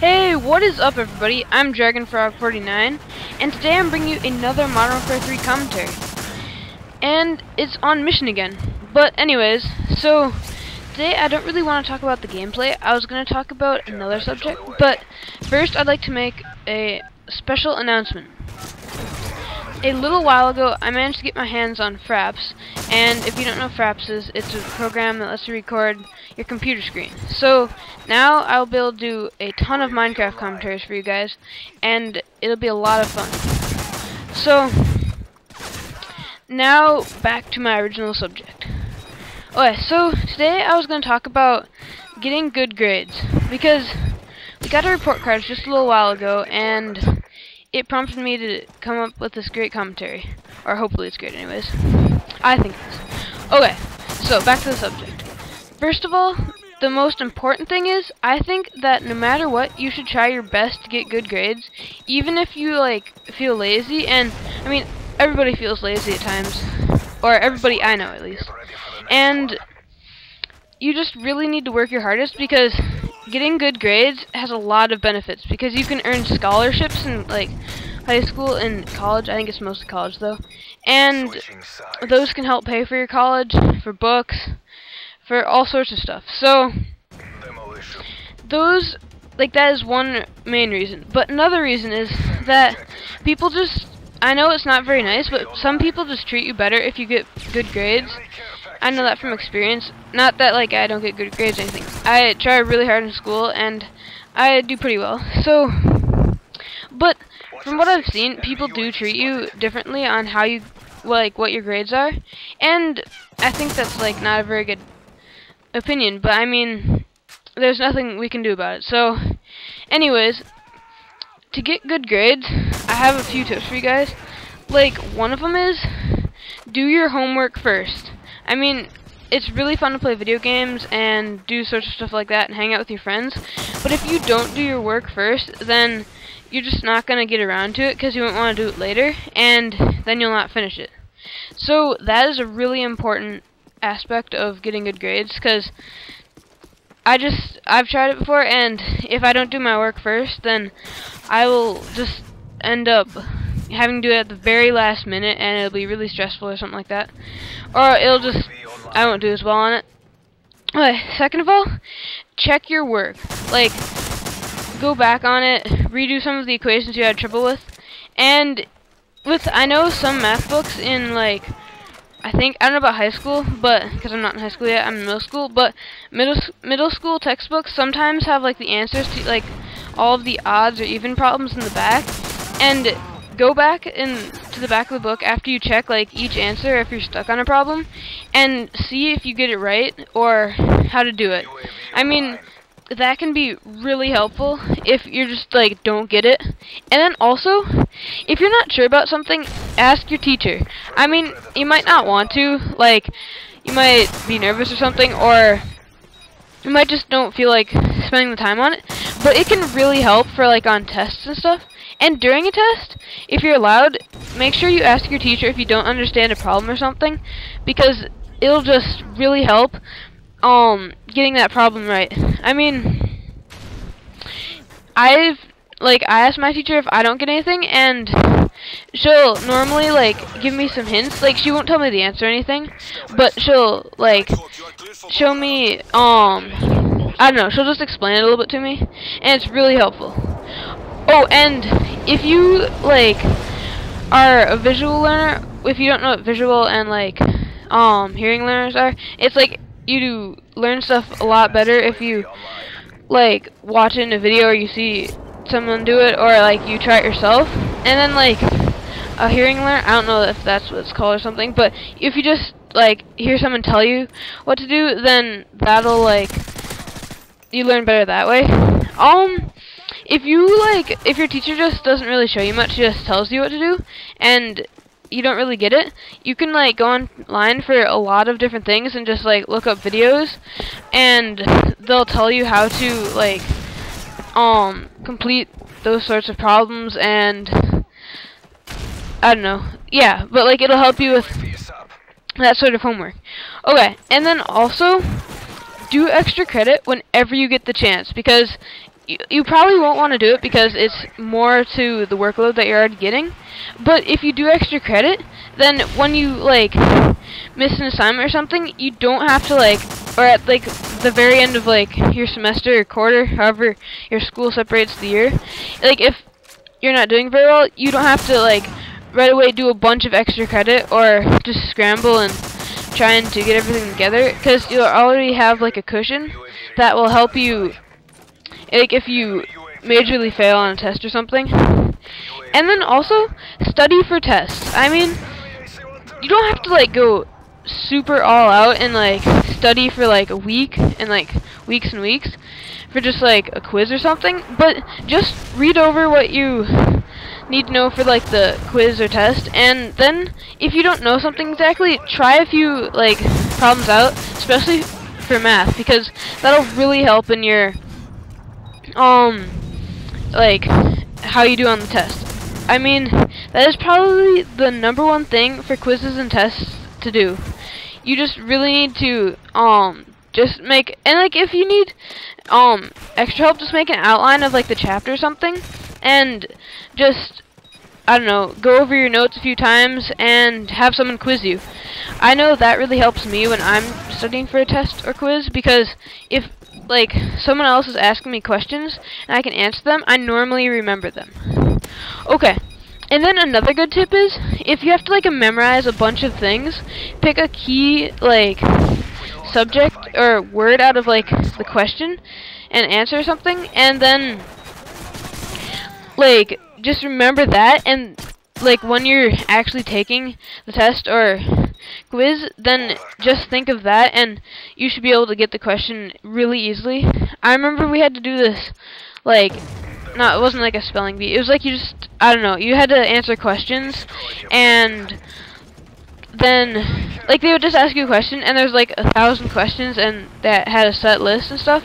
Hey, what is up everybody? I'm DragonFrog49 and today I'm bringing you another Modern Warfare 3 commentary. And it's on mission again. But anyways, so today I don't really want to talk about the gameplay. I was going to talk about another subject, but first I'd like to make a special announcement. A little while ago I managed to get my hands on Fraps, and if you don't know Fraps is, it's a program that lets you record your computer screen. So now I'll be able to do a ton of Minecraft commentaries for you guys, and it'll be a lot of fun. So now back to my original subject. Okay, so today I was going to talk about getting good grades, because we got a report card just a little while ago, and it prompted me to come up with this great commentary. Or hopefully it's great anyways. I think it is. Okay, so back to the subject. First of all, the most important thing is, I think that no matter what, you should try your best to get good grades, even if you feel lazy. And I mean, everybody feels lazy at times, or everybody I know at least. And you just really need to work your hardest, because getting good grades has a lot of benefits, because you can earn scholarships in high school and college. I think it's mostly college though, and those can help pay for your college, for books, for all sorts of stuff. So those, that is one main reason. But another reason is that people just, I know it's not very nice, but some people just treat you better if you get good grades. I know that from experience. Not that I don't get good grades or anything. I try really hard in school and I do pretty well. So, but from what I've seen, people do treat you differently on how you, what your grades are. And I think that's not a very good opinion, but I mean, there's nothing we can do about it. So anyways, to get good grades, I have a few tips for you guys. One of them is, do your homework first. I mean, it's really fun to play video games and do sorts of stuff like that and hang out with your friends, but if you don't do your work first, then you're just not going to get around to it, because you won't want to do it later, and then you'll not finish it. So that is a really important aspect of getting good grades, because I've tried it before, and if I don't do my work first, then I will just end up having to do it at the very last minute, and it'll be really stressful or something like that, or I won't do as well on it. Okay, second of all, check your work. Go back on it, redo some of the equations you had trouble with, and I know some math books in I don't know about high school, but because I'm not in high school yet, I'm in middle school, but middle school textbooks sometimes have the answers to all of the odds or even problems in the back, and go back to the back of the book after you check each answer if you're stuck on a problem, and see if you get it right or how to do it. I mean, that can be really helpful if you're just don't get it. And then also, if you're not sure about something, ask your teacher. I mean, you might not want to, you might be nervous or something, or you might just don't feel like spending the time on it, but it can really help for on tests and stuff. And during a test, if you're allowed, make sure you ask your teacher if you don't understand a problem or something, because it'll just really help getting that problem right. I mean, I ask my teacher if I don't get anything, and she'll normally give me some hints. She won't tell me the answer or anything, but she'll show me I don't know, she'll just explain it a little bit to me, and it's really helpful. Oh, and if you are a visual learner, if you don't know what visual and hearing learners are, it's you do learn stuff a lot better if you watch it in a video, or you see someone do it, or you try it yourself. And then a hearing learner, I don't know if that's what it's called or something, but if you just hear someone tell you what to do, then that'll you learn better that way. If your teacher just doesn't really show you much, just tells you what to do, and you don't really get it, you can go online for a lot of different things and just look up videos, and they'll tell you how to complete those sorts of problems, and I don't know, yeah, but it'll help you with that sort of homework. Okay, and then also do extra credit whenever you get the chance, because you probably won't want to do it because it's more to the workload that you're already getting. But if you do extra credit, then when you like miss an assignment or something, you don't have to like, or at like the very end of like your semester or quarter, however your school separates the year, like if you're not doing very well, you don't have to like right away do a bunch of extra credit or just scramble and trying to get everything together, because you'll already have like a cushion that will help you, like if you majorly fail on a test or something. And then also study for tests. I mean, you don't have to like go super all out and like study for like a week and like weeks and weeks for just like a quiz or something, but just read over what you need to know for like the quiz or test, and then if you don't know something exactly, try a few like problems out, especially for math, because that'll really help in your like how you do on the test. I mean, that is probably the #1 thing for quizzes and tests to do. You just really need to just make, and like if you need extra help, just make an outline of like the chapter or something, and just, I don't know, go over your notes a few times and have someone quiz you. I know that really helps me when I'm studying for a test or quiz, because if like someone else is asking me questions and I can answer them, I normally remember them. Okay, and then another good tip is, if you have to like memorize a bunch of things, pick a key like subject or word out of like the question and answer something, and then like just remember that, and like when you're actually taking the test or quiz, then just think of that and you should be able to get the question really easily. I remember we had to do this, like, no, it wasn't like a spelling bee, it was like you just, I don't know, you had to answer questions, and then like they would just ask you a question and there's like 1,000 questions and that had a set list and stuff.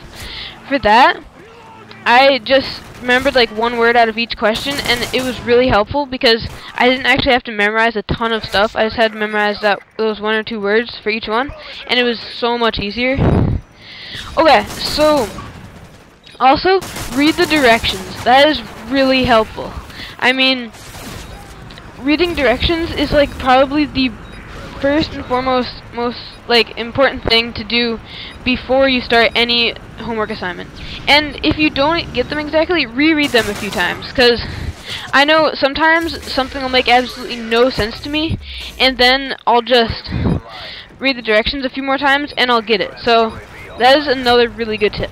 For that, I just remembered like one word out of each question, and it was really helpful because I didn't actually have to memorize a ton of stuff. I just had to memorize those 1 or 2 words for each one, and it was so much easier. Okay, so also read the directions. That is really helpful. I mean, reading directions is like probably the first and foremost most like important thing to do before you start any homework assignment. And if you don't get them exactly, reread them a few times, because I know sometimes something will make absolutely no sense to me, and then I'll just read the directions a few more times and I'll get it. So that is another really good tip.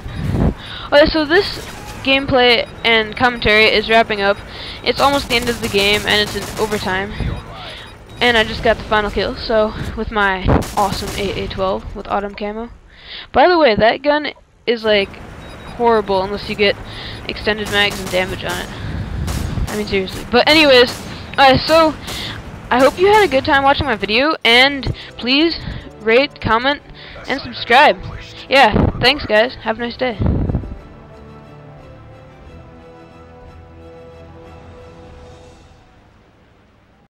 Okay, so this gameplay and commentary is wrapping up. It's almost the end of the game and it's in overtime. And I just got the final kill, so with my awesome AA-12 with autumn camo. By the way, that gun is like horrible unless you get extended mags and damage on it. I mean, seriously. But anyways, so I hope you had a good time watching my video, and please rate, comment, and subscribe. Yeah, thanks guys. Have a nice day.